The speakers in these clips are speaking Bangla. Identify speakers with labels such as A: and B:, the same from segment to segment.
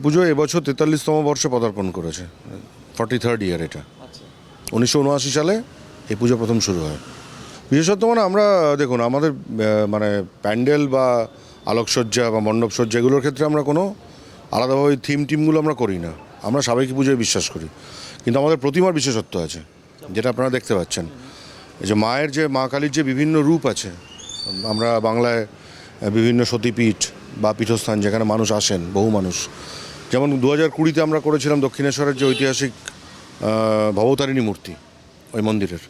A: পুজো এবছর 43তম বর্ষে পদার্পণ করেছে, 43rd ইয়ার এটা। 1979 সালে এই পুজো প্রথম শুরু হয়। বিশেষত্ব মানে আমরা দেখুন আমাদের মানে প্যান্ডেল বা আলোকসজ্জা বা মণ্ডপসজ্জা এগুলোর ক্ষেত্রে আমরা কোনো আলাদাভাবে টিমগুলো আমরা করি না, আমরা সাবেকি পুজোয় বিশ্বাস করি। কিন্তু আমাদের প্রতিমার বিশেষত্ব আছে, যেটা আপনারা দেখতে পাচ্ছেন। এই যে মায়ের যে মা কালীর যে বিভিন্ন রূপ আছে, আমরা বাংলায় বিভিন্ন সতীপীঠ বা পীঠস্থান যেখানে মানুষ আসেন, বহু মানুষ, যেমন 2020-তে আমরা করেছিলাম দক্ষিণেশ্বরের যে ঐতিহাসিক ভবতারিণী মূর্তি ওই মন্দিরের,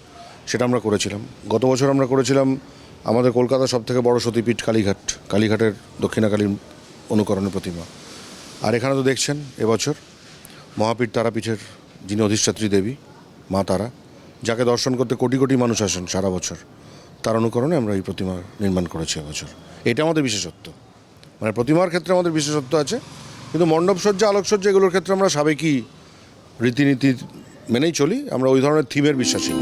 A: সেটা আমরা করেছিলাম। গত বছর আমরা করেছিলাম আমাদের কলকাতার সবথেকে বড় সতীপীঠ কালীঘাটের দক্ষিণাকালীর অনুকরণে প্রতিমা। আর এখানে তো দেখছেন এবছর মহাপীঠ তারাপীঠের যিনি অধিষ্ঠাত্রী দেবী মা তারা, যাকে দর্শন করতে কোটি কোটি মানুষ আসেন সারা বছর, তার অনুকরণে আমরা এই প্রতিমা নির্মাণ করেছি এবছর। এটা আমাদের বিশেষত্ব, মানে প্রতিমার ক্ষেত্রে আমাদের বিশেষত্ব আছে। কিন্তু মণ্ডপসজ্জা আলোকসজ্জা এগুলোর ক্ষেত্রে আমরা সাবেকি রীতিনীতি মেনেই চলি, আমরা ওই ধরনের থিমের বিশ্বাসী।